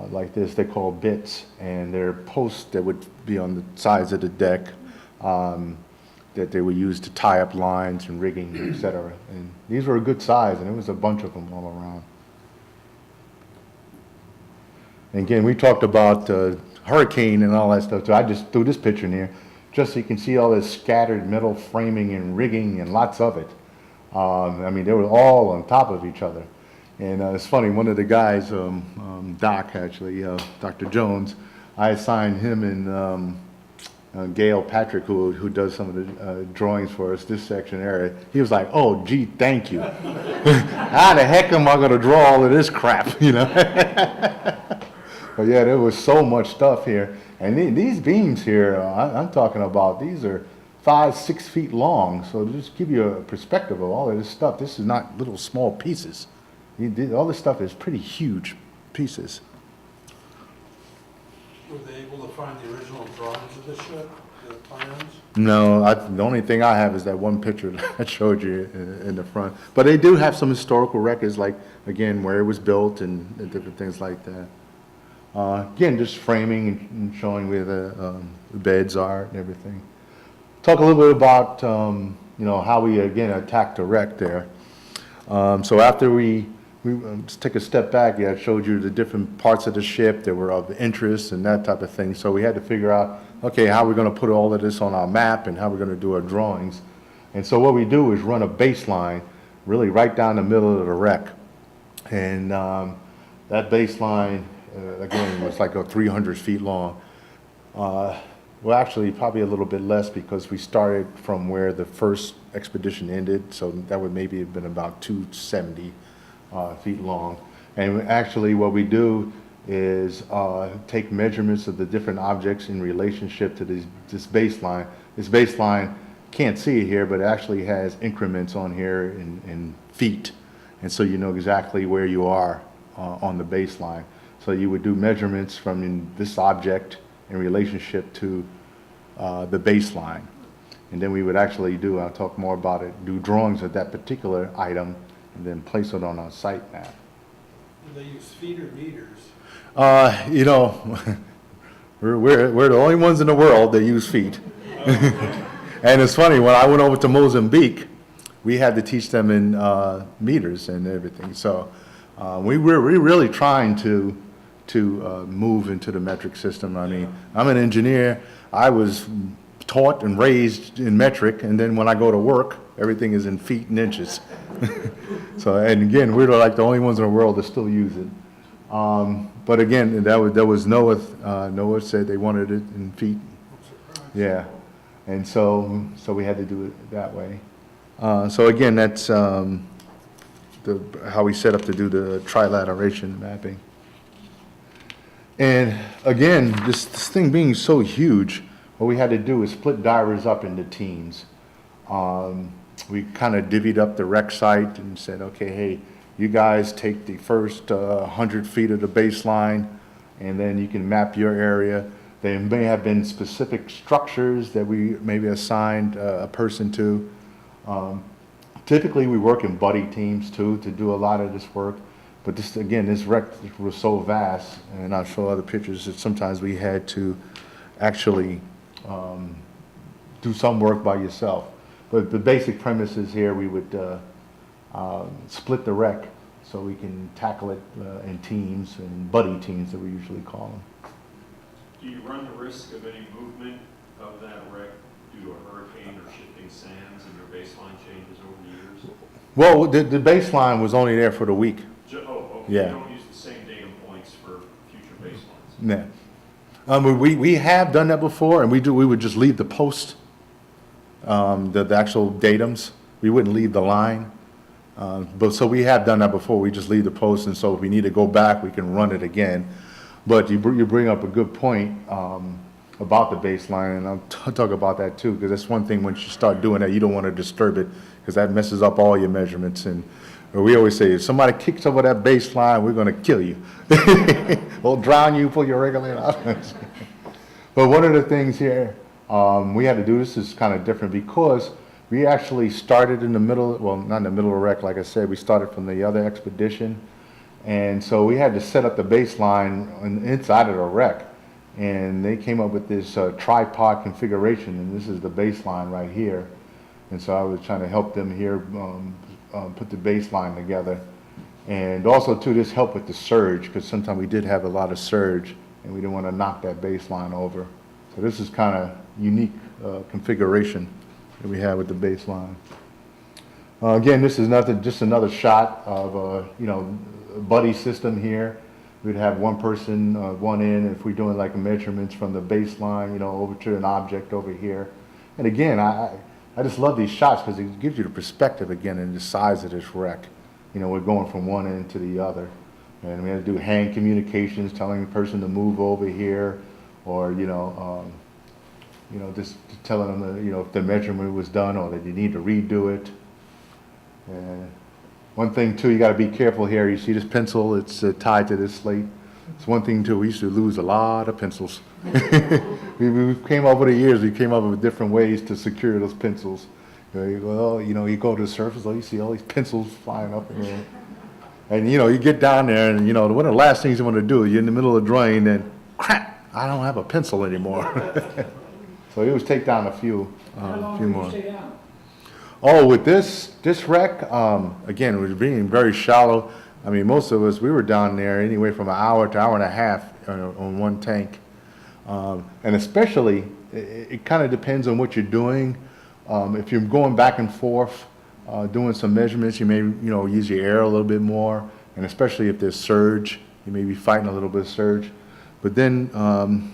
Like this, they're called bits, and they're posts that would be on the sides of the deck that they would use to tie up lines and rigging, etc. And these were a good size, and there was a bunch of them all around. And again, we talked about hurricane and all that stuff, so I just threw this picture in here just so you can see all this scattered metal framing and rigging and lots of it. I mean, they were all on top of each other. And it's funny, one of the guys, Doc actually, Dr. Jones, I assigned him and Gail Patrick, who does some of the drawings for us, this section area. He was like, oh, gee, thank you. How the heck am I going to draw all of this crap, you know? But yeah, there was so much stuff here. And these beams here, I'm talking about, these are 5-6 feet long. So to just give you a perspective of all of this stuff, this is not little small pieces. All this stuff is pretty huge pieces. Were they able to find the original drawings of the ship, the plans? No, the only thing I have is that one picture that I showed you in the front. But they do have some historical records, like, again, where it was built and different things like that. Again, just framing and showing where the beds are and everything. Talk a little bit about, you know, how we, again, attacked the wreck there. So after we let's take a step back. Yeah, I showed you the different parts of the ship that were of interest and that type of thing. So we had to figure out, okay, how we're going to put all of this on our map and how we're going to do our drawings. And so what we do is run a baseline really right down the middle of the wreck. And that baseline, again, was like 300 feet long. Well, actually, probably a little bit less because we started from where the first expedition ended. So that would maybe have been about 270 feet long. And actually what we do is take measurements of the different objects in relationship to this baseline. This baseline, can't see it here, but it actually has increments on here in feet. And so you know exactly where you are on the baseline. So you would do measurements from this object in relationship to the baseline. And then we would actually I'll talk more about it, do drawings of that particular item and then place it on our site map. Do they use feet or meters? You know, we're the only ones in the world that use feet. And it's funny, when I went over to Mozambique, we had to teach them in meters and everything. So we're really trying to move into the metric system. I mean, I'm an engineer. I was taught and raised in metric, and then when I go to work, everything is in feet and inches. So, and again, we're like the only ones in the world that still use it. But again, that was NOAA. NOAA said they wanted it in feet. Yeah, and so we had to do it that way. So again, that's how we set up to do the trilateration mapping. And again, this thing being so huge, what we had to do is split divers up into teams. We kind of divvied up the wreck site and said, okay, hey, you guys take the first 100 feet of the baseline, and then you can map your area. There may have been specific structures that we maybe assigned a person to. Typically, we work in buddy teams too to do a lot of this work. But this, again, this wreck was so vast, and I'll show other pictures, that sometimes we had to actually do some work by yourself. But the basic premise is here, we would split the wreck so we can tackle it in teams, and buddy teams that we usually call them. Do you run the risk of any movement of that wreck due to a hurricane or shifting sands and your baseline changes over the years? Well, the baseline was only there for the week. Oh, okay. Yeah. You don't use the same data points for future baselines? No. We have done that before, and we would just leave the post, the actual datums. We wouldn't leave the line. But so we have done that before. We just leave the post, and so if we need to go back, we can run it again. But you bring up a good point about the baseline, and I'll talk about that too, because that's one thing, once you start doing that, you don't want to disturb it, because that messes up all your measurements. And Or we always say, if somebody kicks over that baseline, we're gonna kill you. We'll drown you, pull your regulator out. But one of the things here, we had to do, this is kind of different because we actually started in the middle, well, not in the middle of the wreck, like I said, we started from the other expedition. And so we had to set up the baseline inside of the wreck. And they came up with this tripod configuration, and this is the baseline right here. And so I was trying to help them here put the baseline together. And also too, this helped with the surge, because sometimes we did have a lot of surge and we didn't want to knock that baseline over. So this is kind of unique configuration that we have with the baseline. Again, this is just another shot of buddy system here. We'd have one person, one end, if we're doing like measurements from the baseline, over to an object over here. And again, I just love these shots because it gives you the perspective again and the size of this wreck. We're going from one end to the other. And we had to do hand communications, telling the person to move over here, or, just telling them, if the measurement was done or that you need to redo it. And one thing too, you got to be careful here. You see this pencil, it's tied to this slate. It's one thing too, we used to lose a lot of pencils. we came up over the years, we came up with different ways to secure those pencils. You go to the surface, you see all these pencils flying up in there. And you get down there and one of the last things you want to do, you're in the middle of the drain and crap, I don't have a pencil anymore. So it was take down a few more. Stay down? Oh, with this wreck, again, it was being very shallow. I mean, most of us, we were down there anywhere from an hour to hour and a half on one tank. And especially, it kind of depends on what you're doing. If you're going back and forth, doing some measurements, you may, use your air a little bit more. And especially if there's surge, you may be fighting a little bit of surge. But then,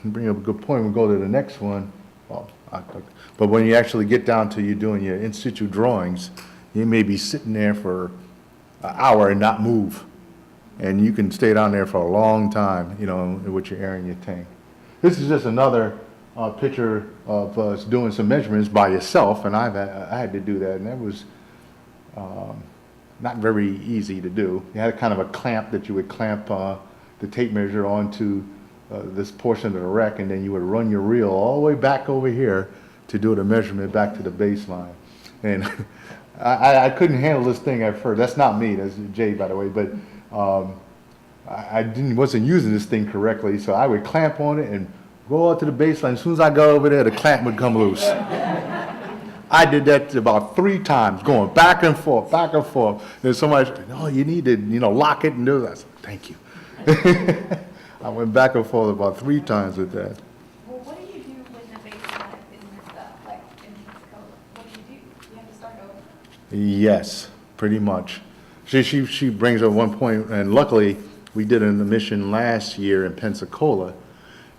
you bring up a good point, we'll go to the next one. But when you actually get down to you doing your in situ drawings, you may be sitting there for an hour and not move. And you can stay down there for a long time, with your air in your tank. This is just another picture of us doing some measurements by yourself, and I had to do that, and that was not very easy to do. You had kind of a clamp that you would clamp the tape measure onto this portion of the wreck, and then you would run your reel all the way back over here to do the measurement back to the baseline. And I couldn't handle this thing at first. That's not me, that's Jay, by the way, but I wasn't using this thing correctly, so I would clamp on it and go out to the baseline. As soon as I got over there, the clamp would come loose. I did that about 3 times, going back and forth, back and forth. And somebody said, no, you need to, lock it and do that. I said, thank you. I went back and forth about 3 times with that. Well, what do you do when the baseline is messed up, like in Mexico? What do? You have to start over? Yes, pretty much. She brings up one point, and luckily we did a mission last year in Pensacola,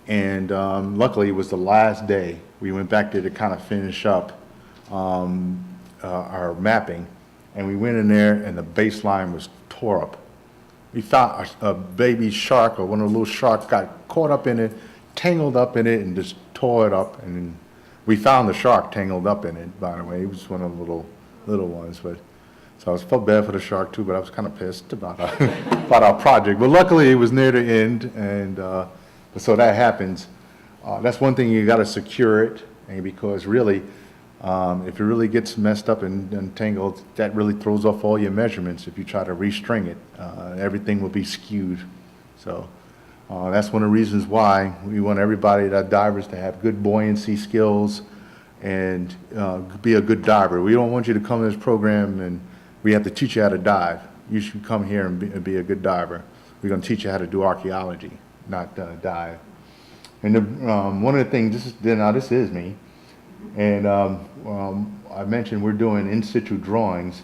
and luckily it was the last day. We went back there to kind of finish up our mapping, and we went in there and the baseline was tore up. We found a baby shark, or one of the little sharks got caught up in it, tangled up in it, and just tore it up. And we found the shark tangled up in it, by the way. It was one of the little ones. But so I felt bad for the shark too, but I was kind of pissed about our project. But luckily it was near the end, and so that happens. That's one thing, you got to secure it, and because really, if it really gets messed up and tangled, that really throws off all your measurements. If you try to restring it, everything will be skewed. So that's one of the reasons why we want everybody, the divers, to have good buoyancy skills and be a good diver. We don't want you to come to this program and we have to teach you how to dive. You should come here and be a good diver. We're going to teach you how to do archaeology, not dive. And one of the things, this is me. And I mentioned we're doing in situ drawings,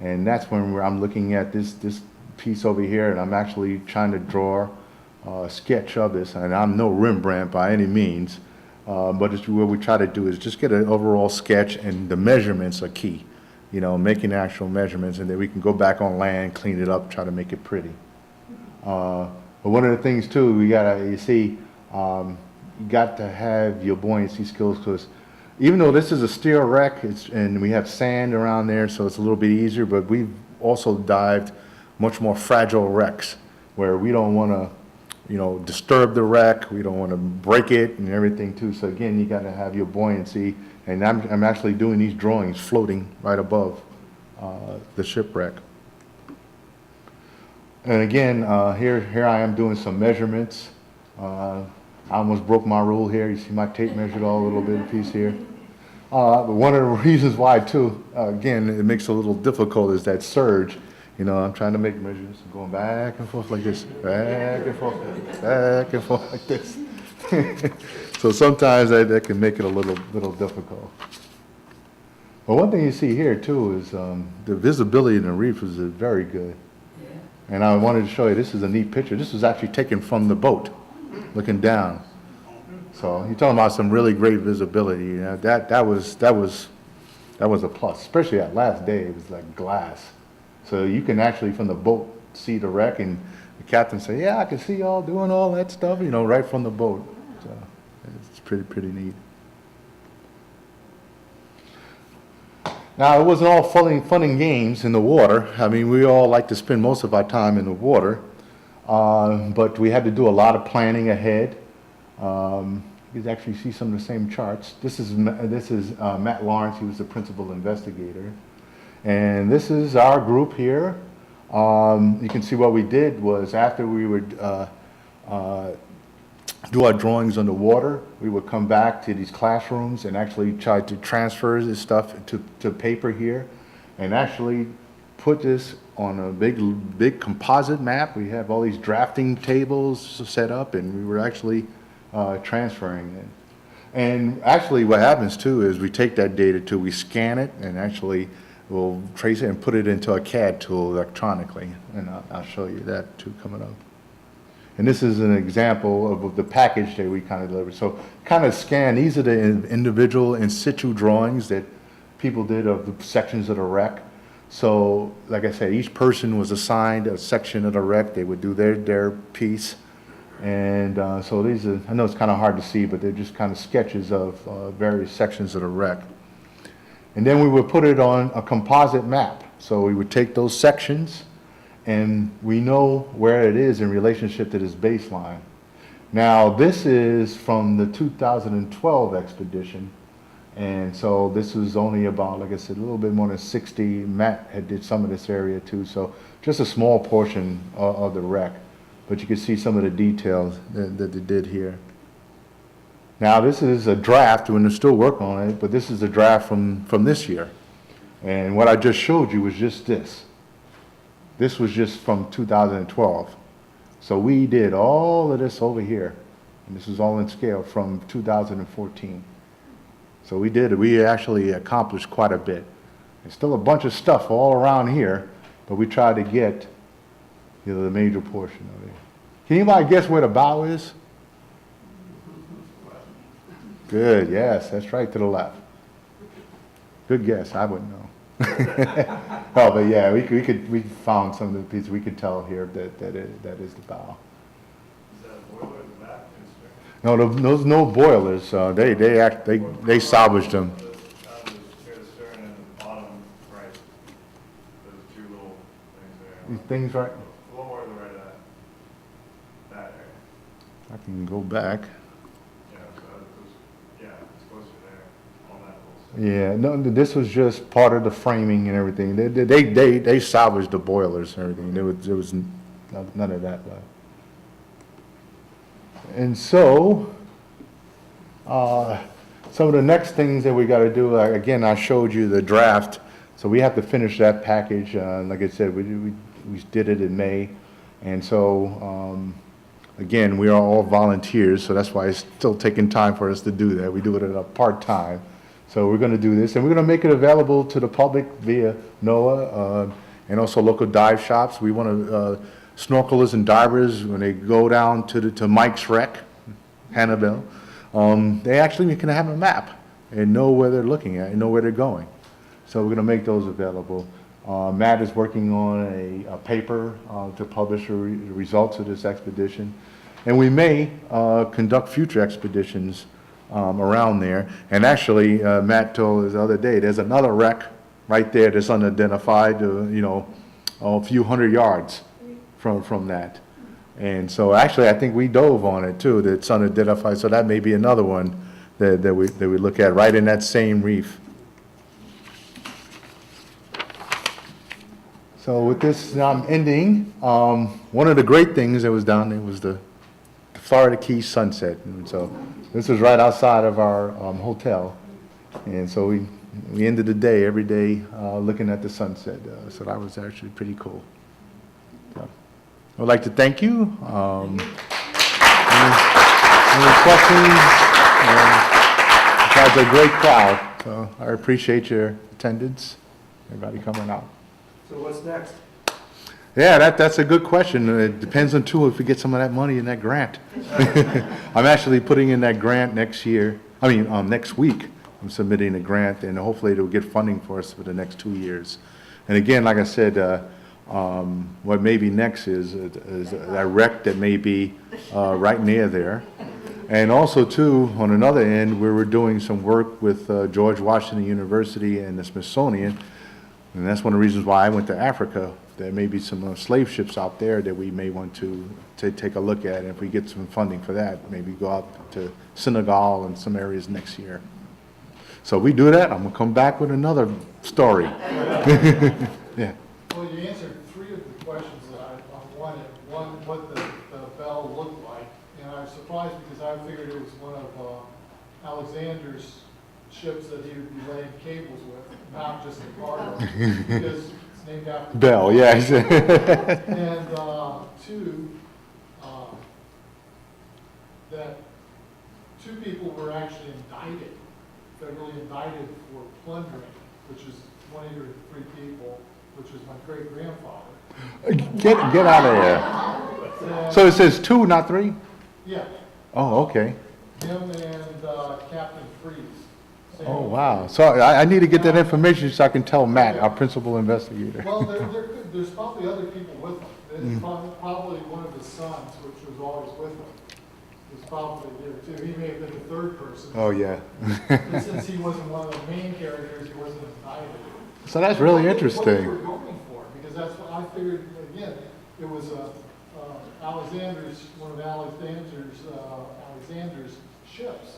and that's when I'm looking at this piece over here, and I'm actually trying to draw a sketch of this. And I'm no Rembrandt by any means, but what we try to do is just get an overall sketch, and the measurements are key. Making actual measurements, and then we can go back on land, clean it up, try to make it pretty. But one of the things too, you got to have your buoyancy skills, because even though this is a steel wreck, and we have sand around there, so it's a little bit easier, but we've also dived much more fragile wrecks where we don't want to, you know, disturb the wreck, we don't want to break it and everything too. So again, you got to have your buoyancy, and I'm actually doing these drawings floating right above the shipwreck. And again, here I am doing some measurements. I almost broke my rule here. You see my tape measured all a little bit piece here. But one of the reasons why too, again, it makes it a little difficult is that surge. You know, I'm trying to make measurements, going back and forth like this, back and forth like this. So sometimes that can make it a little difficult. But one thing you see here too is the visibility in the reef is very good. And I wanted to show you, this is a neat picture. This was actually taken from the boat, looking down. So you're talking about some really great visibility. You know, that was a plus, especially that last day. It was like glass. So you can actually, from the boat, see the wreck, and the captain say, yeah, I can see y'all doing all that stuff, you know, right from the boat. So it's pretty neat. Now, it wasn't all fun and games in the water. I mean, we all like to spend most of our time in the water, but we had to do a lot of planning ahead. You can actually see some of the same charts. This is Matt Lawrence. He was the principal investigator. And this is our group here. You can see what we did was after we would do our drawings underwater, we would come back to these classrooms and actually try to transfer this stuff to paper here and actually put this on a big composite map. We have all these drafting tables set up, and we were actually transferring it. And actually what happens too is we take that data too, we scan it, and actually we'll trace it and put it into a CAD tool electronically. And I'll show you that too coming up. And this is an example of the package that we kind of delivered. So kind of scan, these are the individual in situ drawings that people did of the sections of the wreck. So like I said, each person was assigned a section of the wreck. They would do their piece. And so these are, I know it's kind of hard to see, but they're just kind of sketches of various sections of the wreck. And then we would put it on a composite map. So we would take those sections, and we know where it is in relationship to this baseline. Now, this is from the 2012 expedition, and so this was only about, like I said, a little bit more than 60. Matt had did some of this area too, so just a small portion of the wreck, but you can see some of the details that they did here. Now, this is a draft, and they're still working on it, but this is a draft from this year. And what I just showed you was just this. This was just from 2012. So we did all of this over here, and this is all in scale from 2014. So we actually accomplished quite a bit. There's still a bunch of stuff all around here, but we tried to get, you know, the major portion of it. Can anybody guess where the bow is? Good, yes, that's right to the left. Good guess, I wouldn't know. Oh, but yeah, we found some of the pieces. We could tell here that is the bow. Is that a boiler in the back? No, those no boilers. They salvaged them. The stern and the bottom right. Those two little things there. These things right. A little more to the right of that area. I can go back. Yeah, so it's closer there on that whole side. Yeah, no, this was just part of the framing and everything. They salvaged the boilers and everything. There was none of that left. And so, some of the next things that we got to do, again, I showed you the draft, so we have to finish that package. Like I said, we did it in May, and so again, we are all volunteers, so that's why it's still taking time for us to do that. We do it at a part-time. So we're going to do this, and we're going to make it available to the public via NOAA and also local dive shops. We want to snorkelers and divers, when they go down to Mike's Wreck, Hanna Bell, they actually can have a map and know where they're looking at and know where they're going. So we're going to make those available. Matt is working on a paper to publish the results of this expedition, and we may conduct future expeditions around there. And actually, Matt told us the other day, there's another wreck right there that's unidentified. You know, a few hundred yards from that. And so actually, I think we dove on it too, that's unidentified, so that may be another one that we look at, right in that same reef. So with this, I'm ending. One of the great things that was down there was the Florida Keys sunset. And so this was right outside of our hotel. And so we ended the day, every day, looking at the sunset. So that was actually pretty cool. So I would like to thank you. Any questions? You guys are a great crowd. So I appreciate your attendance, everybody coming out. So what's next? Yeah, that's a good question. It depends on too if we get some of that money in that grant. I'm actually putting in that grant next week. I'm submitting a grant, and hopefully it'll get funding for us for the next 2 years. And again, like I said, what may be next is a wreck that may be right near there. And also too, on another end, we were doing some work with George Washington University and the Smithsonian. And that's one of the reasons why I went to Africa. There may be some slave ships out there that we may want to take a look at. And if we get some funding for that, maybe go out to Senegal and some areas next year. So if we do that, I'm going to come back with another story. Yeah. Well, you answered 3 of the questions that I wanted. One, what the bell looked like. And I was surprised because I figured it was one of Alexander's ships that he would be laying cables with, not just a cargo, because it's named after Bell, yeah. And 2, that 2 people were actually indicted, federally indicted for plundering, which is 20 or 3 people, which was my great-grandfather. Get out of here. So it says 2, not 3? Yeah, Oh, okay. him and Captain Freeze. Oh, wow. So I need to get that information so I can tell Matt, our principal investigator. Well, there's probably other people with him. There's probably one of his sons, which was always with him, was probably there too. He may have been the 3rd person. Oh, yeah. And since he wasn't one of the main characters, he wasn't indicted. So that's really What interesting. we were going for, because that's what I figured, again, it was one of Alexander's ships.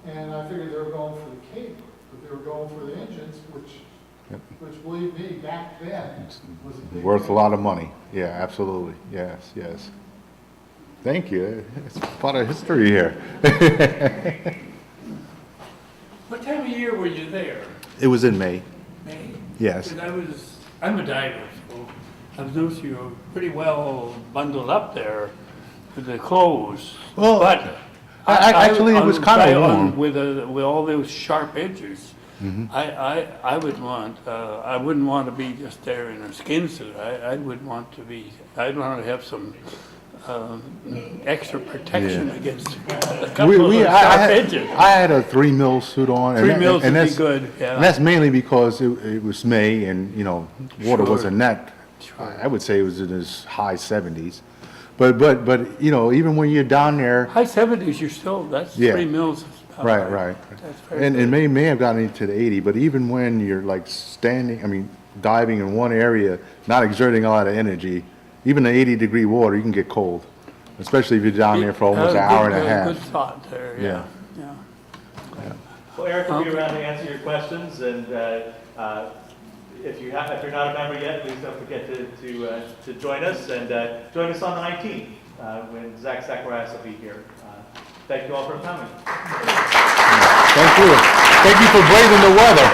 And I figured they were going for the cable, but they were going for the engines, which believe me, back then was a big Worth a deal. lot of money. Yeah, absolutely. Yes, yes. Thank you. It's part of history here. What time of year were you there? It was in May. May? Yes. Because I'm a diver, so I've noticed you were pretty well bundled up there with the clothes. Well, But actually, it was kind of warm. With all those sharp edges. Mm-hmm. I wouldn't want to be just there in a skin suit. I'd want to have some extra protection Yeah. against a couple of sharp edges. I had a 3 mil suit on. 3 mils would be that's- good, yeah. And that's mainly because it was May and, water Sure. wasn't that. I would say it was in his high 70s. But even when you're down there, High 70s, that's Yeah. 3 mils. is about right. That's very And good. it may have gotten into the 80, but even when you're like diving in one area, not exerting a lot of energy, even the 80-degree water, you can get cold, especially if you're down there for almost an hour and a half. Good thought there, yeah. Well, Eric will be around to answer your questions, and if you're not a member yet, please don't forget to join us, and join us on the 19th when Zach Zacharias will be here. Thank you all for coming. Thank you. Thank you for braving the weather.